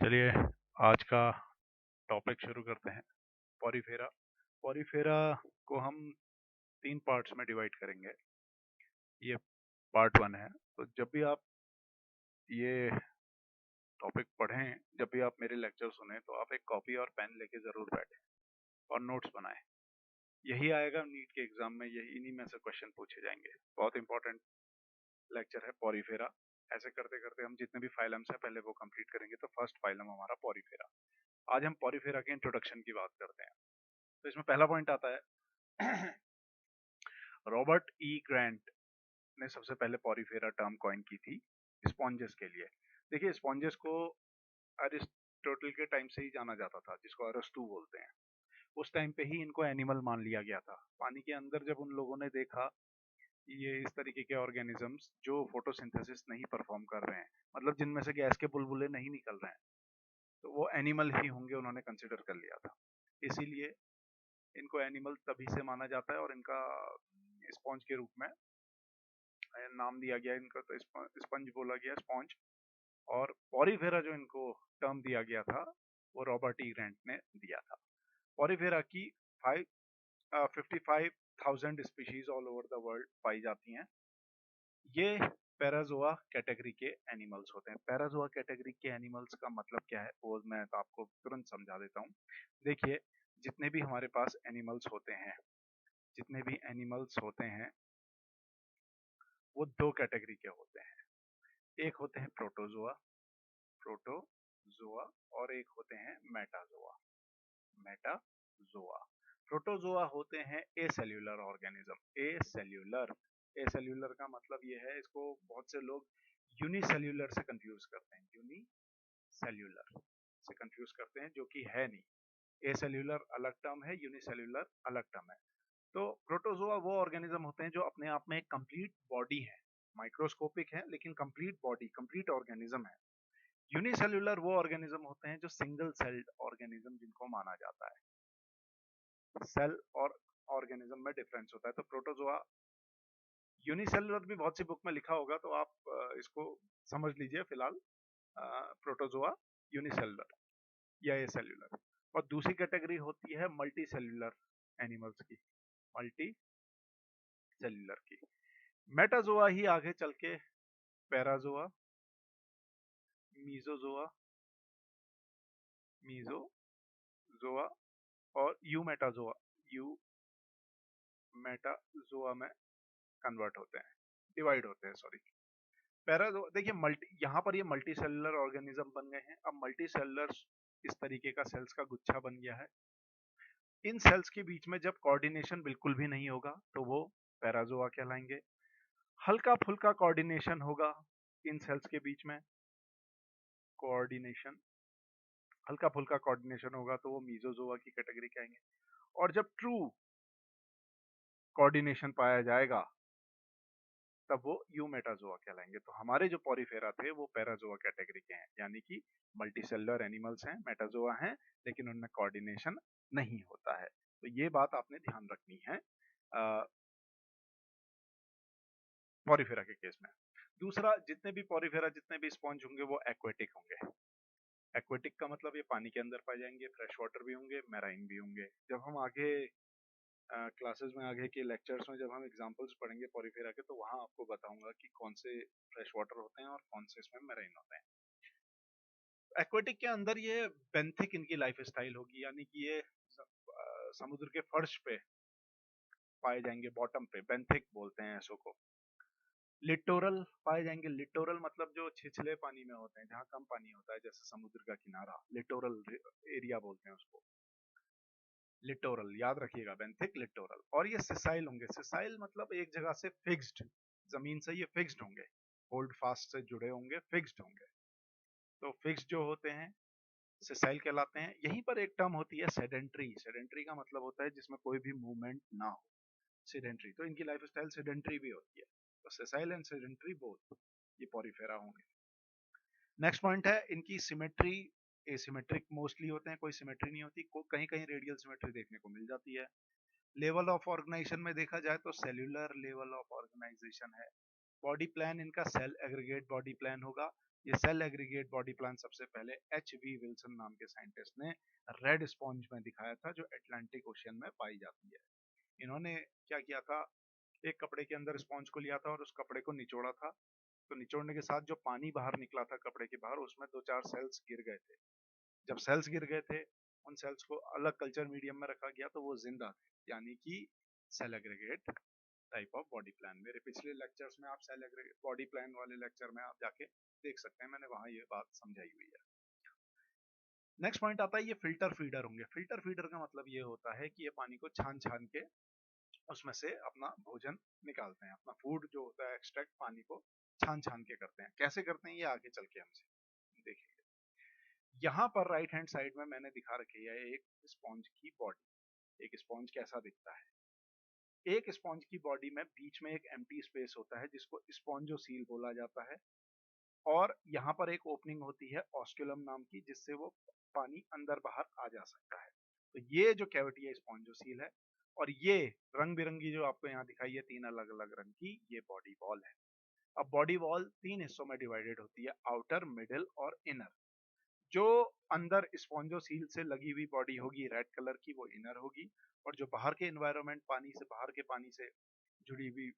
चलिए आज का टॉपिक शुरू करते हैं। पॉरीफेरा। पॉरीफेरा को हम 3 पार्ट्स में डिवाइड करेंगे। ये पार्ट 1 है। तो जब भी आप ये टॉपिक पढ़ें, जब भी आप मेरे लेक्चर सुने, तो आप एक कॉपी और पेन लेके ज़रूर बैठें और नोट्स बनाएं। यही आएगा नीट के एग्जाम में, यही इन्हीं में से क्वेश्चन पूछे जाएंगे। बहुत इंपॉर्टेंट लेक्चर है पॉरीफेरा। ऐसे करते करते हम जितने भी फाइलम्स हैं पहले वो कंप्लीट करेंगे। तो फर्स्ट फाइलम हमारा पॉरीफेरा। आज हम पॉरीफेरा के इंट्रोडक्शन की बात करते हैं। तो इसमें पहला पॉइंट आता है रॉबर्ट ई ग्रांट ने सबसे पहले पॉरीफेरा टर्म कॉइन की थी स्पॉन्जेस के लिए। देखिए, स्पॉन्जेस को अरिस्टोटल के टाइम से ही जाना जाता था, जिसको अरस्तु बोलते हैं। उस टाइम पे ही इनको एनिमल मान लिया गया था। पानी के अंदर जब उन लोगों ने देखा कि ये इस तरीके के ऑर्गेनिजम्स जो फोटोसिंथेसिस नहीं परफॉर्म कर रहे हैं, मतलब जिनमें से गैस के बुलबुले नहीं निकल रहे हैं, तो वो एनिमल ही होंगे, उन्होंने कंसिडर कर लिया था। इसीलिए इनको एनिमल तभी से माना जाता है और इनका स्पॉन्ज के रूप में नाम दिया गया इनका। तो स्पंज बोला गया, स्पॉन्ज। और पॉरीफेरा जो इनको टर्म दिया गया था वो रॉबर्ट ई ग्रांट ने दिया था। पॉरीफेरा की 55,000 species all over the world पाई जाती हैं। ये पैराजोआ कैटेगरी के एनिमल्स होते हैं। पैराजोआ कैटेगरी के एनिमल्स का मतलब क्या है वो मैं तो आपको तुरंत समझा देता हूँ। देखिए, जितने भी हमारे पास एनिमल्स होते हैं, जितने भी एनिमल्स होते हैं वो 2 कैटेगरी के होते हैं। एक होते हैं प्रोटोजोआ, प्रोटोजोआ, और एक होते हैं मेटाजोआ, मेटाजोआ। प्रोटोजोआ होते हैं एसेल्यूलर ऑर्गेनिज्म। एसेल्यूलर, एसेल्यूलर का मतलब ये है, इसको बहुत से लोग यूनिसेल्यूलर से कंफ्यूज करते हैं, यूनिसेल्यूलर से कंफ्यूज करते हैं, जो कि है नहीं। एसेल्यूलर अलग टर्म है, यूनिसेल्यूलर अलग टर्म है। तो प्रोटोजोआ वो ऑर्गेनिज्म होते हैं जो अपने आप में एक कंप्लीट बॉडी है, माइक्रोस्कोपिक है लेकिन कंप्लीट बॉडी, कंप्लीट ऑर्गेनिज्म है। यूनिसेल्यूलर वो ऑर्गेनिज्म होते हैं जो सिंगल सेल्ड ऑर्गेनिज्म जिनको माना जाता है। सेल और ऑर्गेनिज्म में डिफरेंस होता है। तो प्रोटोजोआ यूनिसेल्यूलर भी बहुत सी बुक में लिखा होगा, तो आप इसको समझ लीजिए फिलहाल। प्रोटोजोआ यूनिसेल्यूलर या एसेल्यूलर। और दूसरी कैटेगरी होती है मल्टी सेल्यूलर एनिमल्स की, मल्टी सेल्यूलर की। मेटाजोआ ही आगे चल के पैराजोआ, मीजोजोआ, मीजोजोआ और यूमेटाजोआ, यूमेटाजोआ में कन्वर्ट होते हैं, डिवाइड होते हैं, सॉरी। पैराजोआ, देखिए मल्टी, यहाँ पर ये मल्टी सेलुलर ऑर्गेनिज्म बन गए हैं। अब मल्टी सेलुलर इस तरीके का सेल्स का गुच्छा बन गया है। इन सेल्स के बीच में जब कोऑर्डिनेशन बिल्कुल भी नहीं होगा तो वो पैराजोआ कहलाएंगे। हल्का फुल्का कोऑर्डिनेशन होगा इन सेल्स के बीच में, कोऑर्डिनेशन, हल्का फुल्का कोऑर्डिनेशन होगा तो वो मीजोजोआ की कैटेगरी के आएंगे। और जब ट्रू कोऑर्डिनेशन पाया जाएगा तब वो यूमेटाजोआ कहलाएंगे। तो हमारे जो पॉरीफेरा थे वो पैराजोआ कैटेगरी के हैं, यानी कि मल्टीसेलुलर एनिमल्स हैं, मेटाजोआ हैं, लेकिन उनमें कोऑर्डिनेशन नहीं होता है। तो ये बात आपने ध्यान रखनी है पॉरीफेरा के केस में। दूसरा, जितने भी पॉरीफेरा, जितने भी स्पॉन्ज होंगे वो एक्वेटिक होंगे। एक्वेटिक का मतलब ये पानी के अंदर पाए जाएंगे, फ्रेश वाटर भी होंगे, मैराइन भी होंगे। जब हम आगे क्लासेस में, आगे के लेक्चर्स में जब हम एग्जांपल्स पढ़ेंगे पॉरीफेरा के, तो वहां आपको बताऊंगा कि कौन से फ्रेश वाटर होते हैं और कौन से इसमें मैराइन होते हैं। एक्वेटिक के अंदर ये बेंथिक इनकी लाइफ स्टाइल होगी, यानी कि ये समुद्र के फर्श पे पाए जाएंगे, बॉटम पे, बेंथिक बोलते हैं ऐसो को। लिटोरल पाए जाएंगे। लिटोरल मतलब जो छिछले पानी में होते हैं, जहाँ कम पानी होता है, जैसे समुद्र का किनारा, लिटोरल एरिया बोलते हैं उसको, लिटोरल, याद रखिएगा, बेंथिक, लिटोरल। और ये सिसाइल होंगे। सिसाइल मतलब एक जगह से फिक्स्ड, जमीन से ये फिक्स्ड होंगे, होल्ड फास्ट से जुड़े होंगे, फिक्स्ड होंगे। तो फिक्स्ड जो होते हैं सिसाइल कहलाते हैं। यहीं पर एक टर्म होती है सेडेंट्री। सेडेंट्री का मतलब होता है जिसमें कोई भी मूवमेंट ना हो, सेडेंट्री। तो इनकी लाइफ स्टाइल सेडेंट्री भी होती है। तो सेसाइल एंड सेडेंट्री बोथ ये पॉरीफेरा होंगे। नेक्स्ट पॉइंट है इनकी सिमेट्री। एसिमेट्रिक मोस्टली होते हैं, कोई सिमेट्री नहीं होती, कहीं कहीं रेडियल सिमेट्री देखने को मिल जाती है। लेवल ऑफ ऑर्गेनाइजेशन में देखा जाए तो सेल्यूलर लेवल ऑफ ऑर्गेनाइजेशन है। बॉडी प्लान इनका सेल एग्रीगेट बॉडी प्लान होगा। ये सेल एग्रीगेट बॉडी प्लान सबसे पहले एच.वी. विल्सन नाम के साइंटिस्ट ने रेड स्पॉन्ज में दिखाया था, जो अटलांटिक ओशियन में पाई जाती है। इन्होंने क्या किया था, एक कपड़े के अंदर स्पॉन्ज को लिया था और उस कपड़े को निचोड़ा था। तो निचोड़ने के साथ जो पानी बाहर निकला था कपड़े के बाहर, उसमें 2-4 सेल्स गिर गए थे। जब सेल्स गिर गए थे, उन सेल्स को अलग कल्चर मीडियम में रखा गया तो वो जिंदा थे, यानी कि cell aggregate type of body plan. मेरे पिछले लेक्चर्स में आप सेल एग्रीगेट बॉडी प्लान वाले लेक्चर में आप जाके देख सकते हैं, मैंने वहां ये बात समझाई हुई है। नेक्स्ट पॉइंट आता है, ये फिल्टर फीडर होंगे। फिल्टर फीडर का मतलब ये होता है कि ये पानी को छान छान के उसमें से अपना भोजन निकालते हैं, अपना फूड जो होता है एक्सट्रैक्ट पानी को छान छान के करते हैं। कैसे करते हैं ये आगे चल के हमसे देखेंगे। यहाँ पर राइट हैंड साइड में मैंने दिखा रखी है एक स्पॉन्ज की बॉडी। एक स्पॉन्ज कैसा दिखता है, एक स्पॉन्ज की बॉडी में बीच में एक एम्प्टी स्पेस होता है जिसको स्पॉन्जोसील बोला जाता है, और यहाँ पर एक ओपनिंग होती है ऑस्कुलम नाम की, जिससे वो पानी अंदर बाहर आ जा सकता है। तो ये जो कैविटी है स्पॉन्जोसील है, और ये रंग बिरंगी जो आपको यहाँ दिखाई है 3 अलग अलग रंग की, ये बॉडी वॉल है। अब बॉडी वॉल 3 हिस्सों में डिवाइडेड होती है, आउटर, मिडिल और इनर। जो अंदर स्पॉन्जोसील से लगी हुई बॉडी होगी रेड कलर की, वो इनर होगी, और जो बाहर के एनवायरनमेंट पानी से, बाहर के पानी से जुड़ी हुई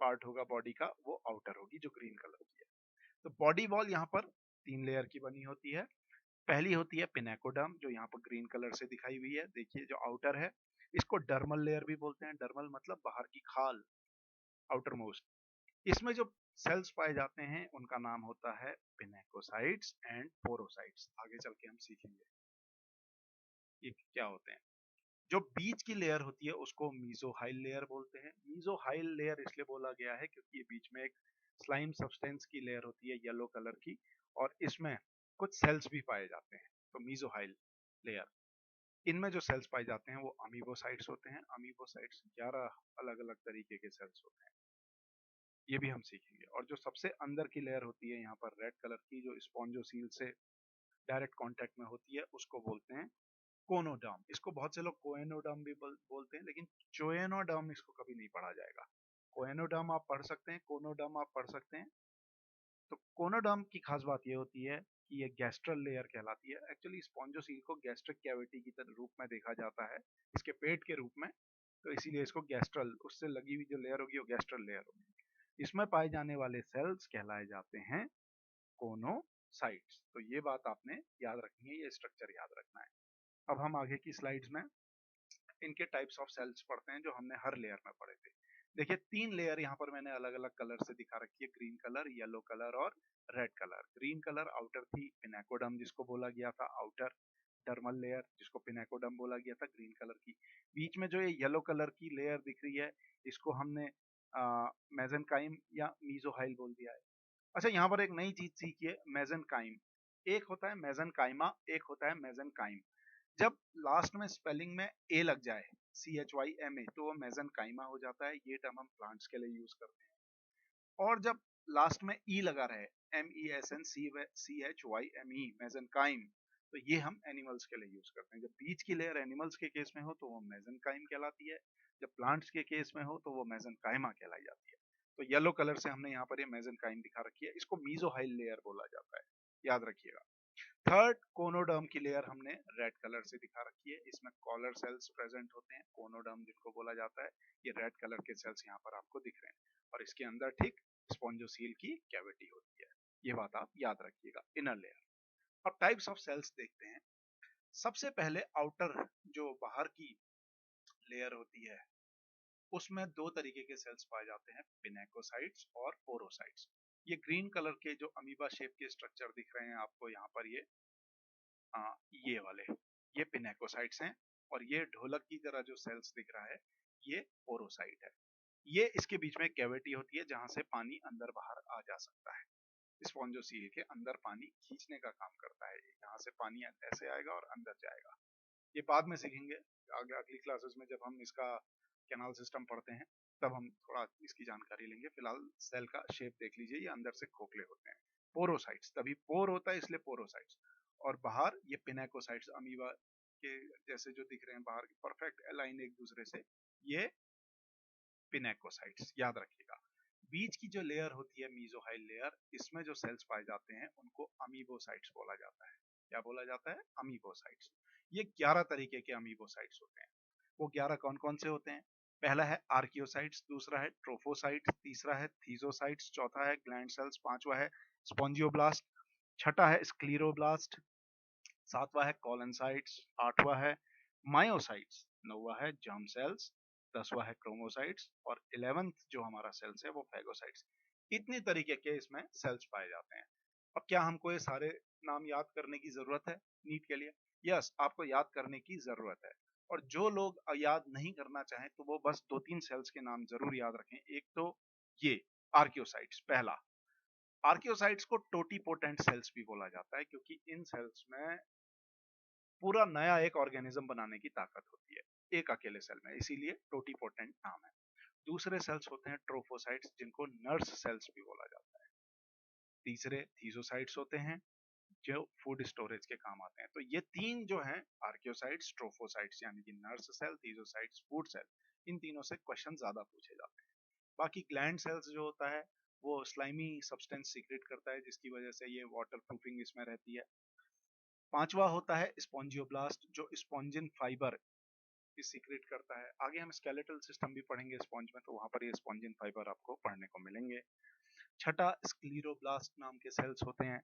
पार्ट होगा बॉडी का, वो आउटर होगी जो ग्रीन कलर की है। तो बॉडी वॉल यहाँ पर 3 लेयर की बनी होती है। पहली होती है पिनेकोडर्म, जो यहाँ पर ग्रीन कलर से दिखाई हुई है। देखिए जो आउटर है, इसको डर्मल लेयर भी बोलते हैं। डर्मल मतलब बाहर की खाल, आउटर मोस्ट। इसमें जो सेल्स पाए जाते हैं उनका नाम होता है पिनेकोसाइट्स एंड पोरोसाइट्स। आगे चल के हम सीखेंगे ये क्या होते हैं। जो बीच की लेयर होती है उसको मीजोहाइल लेयर बोलते हैं। मीजोहाइल लेयर इसलिए बोला गया है क्योंकि ये बीच में एक स्लाइम सब्सटेंस की लेयर होती है येलो कलर की, और इसमें कुछ सेल्स भी पाए जाते हैं। तो मीजोहाइल लेयर, इनमें जो सेल्स पाए जाते हैं वो अमीबोसाइट्स होते हैं। अमीबोसाइट्स 11 अलग अलग तरीके के सेल्स होते हैं, ये भी हम सीखेंगे। और जो सबसे अंदर की लेयर होती है यहाँ पर रेड कलर की, जो स्पॉन्जोसील से डायरेक्ट कांटेक्ट में होती है, उसको बोलते हैं कोनोडर्म। इसको बहुत से लोग कोएनोडर्म भी बोलते हैं, लेकिन चोएनोडर्म इसको कभी नहीं पढ़ा जाएगा। कोएनोडर्म आप पढ़ सकते हैं, कोनोडर्म आप पढ़ सकते हैं। तो कोनोडर्म की खास बात ये होती है कि ये गैस्ट्रल लेयर कहलाती है। एक्चुअली स्पॉन्जोसील को गैस्ट्रिक कैविटी की तरह रूप में देखा जाता है, इसके पेट के रूप में, तो इसीलिए इसको गैस्ट्रल, उससे लगी हुई जो लेयर होगी वो गैस्ट्रल लेयर होगी। इसमें पाए जाने वाले सेल्स कहलाए जाते हैं कोनोसाइट्स। तो ये बात आपने याद रखनी है, ये स्ट्रक्चर याद रखना है। अब हम आगे की स्लाइड्स में इनके टाइप्स ऑफ सेल्स पढ़ते हैं जो हमने हर लेयर में पढ़े थे। देखिए 3 लेयर यहाँ पर मैंने अलग अलग कलर से दिखा रखी है, ग्रीन कलर, येलो कलर और red colour. Green colour outer थी, पिनेकोडर्म जिसको बोला गया था आउटर, डर्मल लेयर जिसको पिनेकोडर्म बोला गया था ग्रीन कलर की। बीच में जो ये येलो कलर की लेयर दिख रही है, इसको हमने मेसेनकाइम या मीजोहाइल बोल दिया है। अच्छा, यहाँ पर एक नई चीज सीखिए, मेसेनकाइम। एक होता है मेसेनकाइमा, एक होता है मेसेनकाइम। जब लास्ट में स्पेलिंग में ए लग जाए, CHYMA, तो वो मेसेनकाइमा हो जाता है। ये टर्म हम प्लांट्स के लिए यूज करते हैं। और जब लास्ट में ई लगा रहे, MESNCHYME, मेसेनकाइम, तो ये हम एनिमल्स के लिए यूज करते हैं। जब बीच की लेयर एनिमल्स के केस में हो तो वो मेसेनकाइम कहलाती है, जब प्लांट्स के केस में हो तो वो मेसेनकाइमा कहलाई जाती है। तो येलो कलर से हमने यहाँ पर ये मेसेनकाइम दिखा रखी है, इसको मीजोहाइल लेयर बोला जाता है, याद रखिएगा। थर्ड कोनोडर्म की लेयर हमने रेड कलर से दिखा रखी है, इसमें कॉलर सेल्स प्रेजेंट होते हैं, कोनोडर्म जिनको बोला जाता है। ये रेड कलर के सेल्स यहाँ पर आपको दिख रहे हैं, और इसके अंदर ठीक स्पॉन्जोसील की कैविटी होती है। ये बात आप याद रखिएगा, इनर लेयर। अब टाइप्स ऑफ सेल्स देखते हैं। सबसे पहले आउटर, जो बाहर की लेयर होती है, उसमें 2 तरीके के सेल्स पाए जाते हैं, पिनेकोसाइट्स और पोरोसाइट्स। ये ग्रीन कलर के जो अमीबा शेप के स्ट्रक्चर दिख रहे हैं आपको यहाँ पर, ये वाले, ये पिनेकोसाइट्स हैं, और ये ढोलक की तरह जो सेल्स दिख रहा है, ये पोरोसाइट है। ये इसके बीच में कैविटी होती है जहां से पानी अंदर बाहर आ जा सकता है। स्पॉन्जोसील के अंदर पानी खींचने का काम करता है, यहाँ से पानी ऐसे आएगा और अंदर जाएगा। ये बाद में सीखेंगे आगे अगली क्लासेस में, जब हम इसका कैनाल सिस्टम पढ़ते हैं तब हम थोड़ा इसकी जानकारी लेंगे। फिलहाल सेल का शेप देख लीजिए, ये अंदर से खोखले होते हैं। पोरोसाइट्स, तभी पोर होता है इसलिए पोरोसाइट्स। और बाहर ये पिनेकोसाइट्स, अमीबा के जैसे जो दिख रहे हैं बाहर, परफेक्ट अलाइन एक दूसरे से, ये पिनेकोसाइट्स, याद रखिएगा। बीच की जो लेयर होती है मीजोहाइल लेयर, इसमें जो सेल्स पाए जाते हैं उनको अमीबोसाइट्स बोला जाता है। क्या बोला जाता है? अमीबोसाइट्स। ये 11 तरीके के अमीबोसाइट्स होते हैं। वो 11 कौन कौन से होते हैं? पहला है आर्कियोसाइट्स, दूसरा है ट्रोफोसाइट्स, तीसरा है थीजोसाइट्स, चौथा है ग्लैंड सेल्स, पांचवा है स्पॉन्जियोब्लास्ट, छठा है स्क्लीरोब्लास्ट, सातवां है कॉलनसाइट्स, आठवां है मायोसाइट्स, नौवां है जर्म सेल्स, 10वां है क्रोमोसाइट्स और 11th जो हमारा सेल्स है वो फैगोसाइट्स। इतनी तरीके के इसमें सेल्स पाए जाते हैं। अब क्या हमको ये सारे नाम याद करने की जरूरत है नीट के लिए? यस, आपको याद करने की जरूरत है। और जो लोग याद नहीं करना चाहें तो वो बस दो तीन सेल्स के नाम जरूर याद रखें। एक तो ये आर्कियोसाइट्स, पहला। आर्कियोसाइट्स को टोटीपोटेंट सेल्स भी बोला जाता है क्योंकि इन सेल्स में पूरा नया एक ऑर्गेनिज्म बनाने की ताकत होती है एक अकेले सेल में, इसीलिए टोटीपोटेंट नाम है। दूसरे सेल्स होते हैं ट्रोफोसाइट्स, जिनको नर्स सेल्स भी बोला जाता है। तीसरे थीजोसाइट्स होते हैं जो फूड स्टोरेज के काम आते हैं। तो ये तीन जो हैं, आर्कियोसाइट्स, ट्रोफोसाइट्स यानी कि नर्स सेल, थीजोसाइट्स फूड सेल, इन तीनों से क्वेश्चन ज्यादा पूछे जाते हैं। बाकी ग्लैंड सेल्स जो होता है वो स्लाइमी सब्सटेंस सीक्रेट करता है, जिसकी वजह से ये वाटर प्रूफिंग इसमें रहती है। पांचवा होता है स्पॉन्जियोब्लास्ट, जो स्पॉन्जिन फाइबर सीक्रेट करता है। आगे हम स्केलेटल सिस्टम भी पढ़ेंगे स्पॉन्ज में, तो वहां पर ये स्पॉन्जिन फाइबर आपको पढ़ने को मिलेंगे। छठा स्क्लीरोब्लास्ट नाम के सेल्स होते हैं,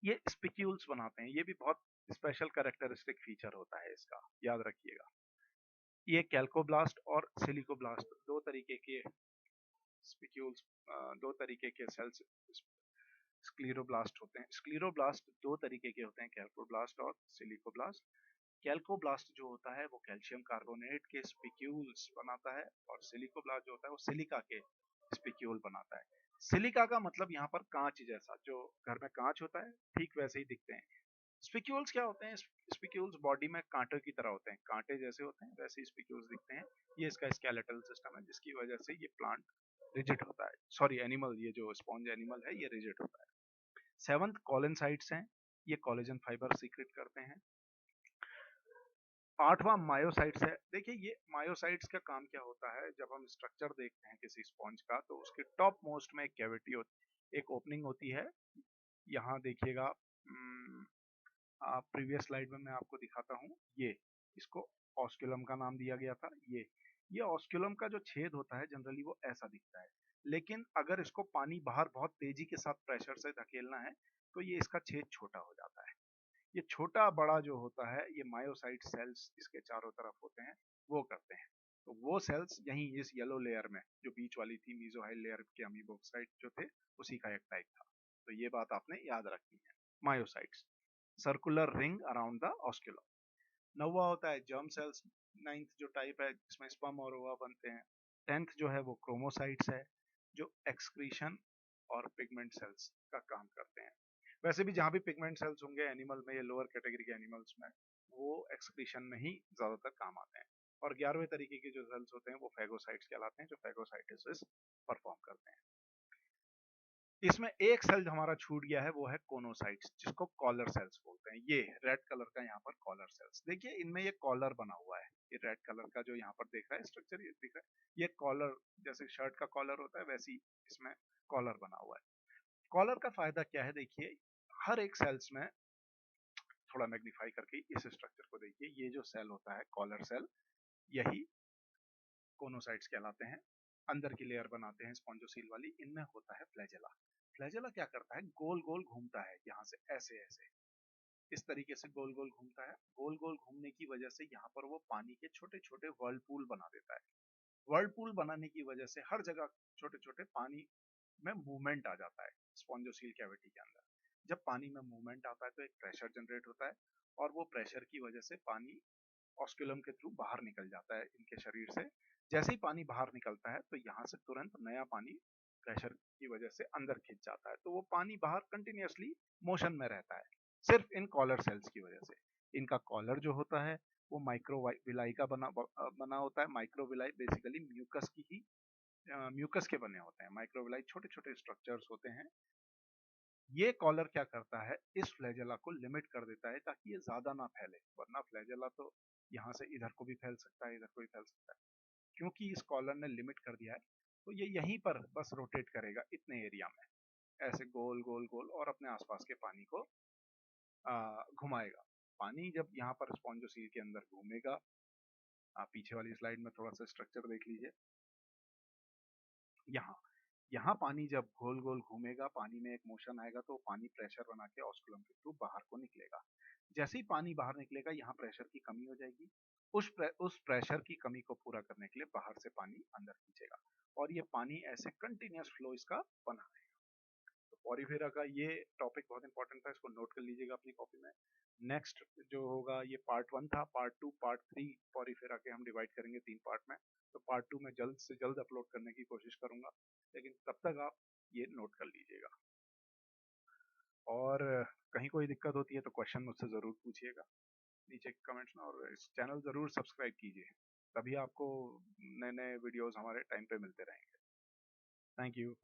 ये स्पिक्यूल्स बनाते हैं। ये भी बहुत स्पेशल कैरेक्टरिस्टिक फीचर होता है इसका, याद रखिएगा। ये कैल्कोब्लास्ट और सिलिकोब्लास्ट दो तरीके के स्पिक्यूल्स, दो तरीके के सेल्स स्क्लीरोब्लास्ट होते हैं। स्क्लीरोब्लास्ट दो तरीके के होते हैं, कैल्कोब्लास्ट और सिलिकोब्लास्ट। कैल्कोब्लास्ट जो होता है वो कैल्शियम कार्बोनेट के स्पिक्यूल्स बनाता है और सिलिकोब्लास्ट जो होता है वो सिलिका के स्पिक्यूल बनाता है। सिलिका का मतलब यहाँ पर कांच जैसा, जो घर में कांच होता है ठीक वैसे ही दिखते हैं। स्पिक्यूल्स क्या होते हैं? स्पिक्यूल्स बॉडी में कांटों की तरह होते हैं, कांटे जैसे होते हैं वैसे ही स्पिक्यूल्स दिखते हैं। ये इसका स्केलेटल सिस्टम है जिसकी वजह से ये प्लांट रिजिड होता है, सॉरी एनिमल, ये जो स्पॉन्ज एनिमल है ये रिजिड होता है। सेवंथ कॉलनसाइट्स हैं, ये कोलेजन फाइबर सीक्रेट करते हैं। आठवां मायोसाइट्स है। देखिए ये मायोसाइट्स का काम क्या होता है, जब हम स्ट्रक्चर देखते हैं किसी स्पॉन्ज का तो उसके टॉप मोस्ट में एक कैविटी होती, एक ओपनिंग होती है। यहाँ देखिएगा, प्रीवियस स्लाइड में मैं आपको दिखाता हूँ, ये इसको ऑस्क्यूलम का नाम दिया गया था। ये ऑस्क्यूलम का जो छेद होता है जनरली वो ऐसा दिखता है, लेकिन अगर इसको पानी बाहर बहुत तेजी के साथ प्रेशर से धकेलना है तो ये इसका छेद छोटा हो जाता है। ये छोटा बड़ा जो होता है ये मायोसाइट सेल्स इसके चारों तरफ होते हैं, वो करते हैं। तो वो सेल्स यहीं इस येलो लेयर में जो बीच वाली थी मीजोहाइल लेयर के अमीबोसाइट जो थे उसी का एक टाइप था। तो ये बात आपने याद रखनी है। Myocytes circular ring around the osculum. नौवा होता है जर्म सेल्स, नाइन्थ जो टाइप है जिसमें स्पर्म और ओवा बनते हैं। 10th जो है वो क्रोमोसाइट्स है जो एक्सक्रीशन और पिगमेंट सेल्स का काम करते हैं। वैसे भी जहाँ भी पिगमेंट सेल्स होंगे एनिमल में, ये लोअर कैटेगरी के एनिमल्स में, वो एक्सक्रीशन में ही ज्यादातर काम आते हैं। और 11वें तरीके के जो सेल्स होते हैं वो फैगोसाइट्स कहलाते हैं, जो फैगोसाइटोसिस परफॉर्म करते हैं। इसमें एक सेल हमारा छूट गया है, वो है कोनोसाइट्स, जिसको कॉलर सेल्स बोलते हैं। ये रेड कलर का यहाँ पर कॉलर सेल्स, देखिए इनमें ये कॉलर बना हुआ है। ये रेड कलर का जो यहाँ पर देख रहा है स्ट्रक्चर, ये दिख रहा है, ये कॉलर, जैसे शर्ट का कॉलर होता है वैसी इसमें कॉलर बना हुआ है। कॉलर का फायदा क्या है? देखिए हर एक सेल्स में, थोड़ा मैग्नीफाई करके इस स्ट्रक्चर को देखिए, ये जो सेल होता है कॉलर सेल, यही कोनोसाइट्स कहलाते हैं। अंदर की लेयर बनाते हैं स्पॉन्जोसील वाली, इनमें होता है फ्लैजेला। फ्लैजेला क्या करता है? गोल गोल घूमता है, यहाँ से ऐसे ऐसे इस तरीके से गोल गोल घूमता है। गोल गोल घूमने की वजह से यहाँ पर वो पानी के छोटे छोटे वर्लपूल बना देता है। वर्लपूल बनाने की वजह से हर जगह छोटे छोटे पानी में मूवमेंट आ जाता है स्पॉन्जोसील कैविटी के अंदर। जब पानी में मूवमेंट आता है तो एक प्रेशर जनरेट होता है और वो प्रेशर की वजह से पानी ऑस्क्यूलम के थ्रू बाहर निकल जाता है इनके शरीर से। जैसे ही पानी बाहर निकलता है तो यहाँ से तुरंत नया पानी प्रेशर की वजह से अंदर खिंच जाता है, तो वो पानी बाहर कंटिन्यूअसली मोशन में रहता है, सिर्फ इन कॉलर सेल्स की वजह से। इनका कॉलर जो होता है वो माइक्रोविलाई का बना होता है। माइक्रोविलाई बेसिकली म्यूकस की ही म्यूकस के बने होते हैं। माइक्रोविलाई छोटे छोटे स्ट्रक्चर्स होते हैं। ये कॉलर क्या करता है? इस फ्लैजेला को लिमिट कर देता है ताकि ये ज्यादा ना फैले, वरना फ्लैजेला तो यहाँ से इधर को भी फैल सकता है, इधर को भी फैल सकता है। क्योंकि इस कॉलर ने लिमिट कर दिया है तो ये यहीं पर बस रोटेट करेगा इतने एरिया में, ऐसे गोल गोल गोल, और अपने आसपास के पानी को घुमाएगा। पानी जब यहाँ पर स्पॉन्जोसील के अंदर घूमेगा, आप पीछे वाली स्लाइड में थोड़ा सा स्ट्रक्चर देख लीजिए। यहाँ यहाँ पानी जब गोल गोल घूमेगा, पानी में एक मोशन आएगा, तो पानी प्रेशर बना के ऑस्कुलम के थ्रू बाहर को निकलेगा। जैसे ही पानी बाहर निकलेगा, यहाँ प्रेशर की कमी हो जाएगी। उस प्रेशर की कमी को पूरा करने के लिए बाहर से पानी अंदर खींचेगा, और ये पानी ऐसे कंटिन्यूअस फ्लो इसका बना रहेगा। तो पॉरीफेरा का ये टॉपिक बहुत इंपॉर्टेंट था, इसको नोट कर लीजिएगा अपनी कॉपी में। नेक्स्ट जो होगा, ये पार्ट 1 था, पार्ट 2 पार्ट 3 पॉरीफेरा के हम डिवाइड करेंगे 3 पार्ट में। तो पार्ट 2 में जल्द से जल्द अपलोड करने की कोशिश करूंगा, लेकिन तब तक आप ये नोट कर लीजिएगा। और कहीं कोई दिक्कत होती है तो क्वेश्चन मुझसे ज़रूर पूछिएगा नीचे कमेंट्स में, और इस चैनल ज़रूर सब्सक्राइब कीजिए, तभी आपको नए नए वीडियोस हमारे टाइम पे मिलते रहेंगे। Thank you.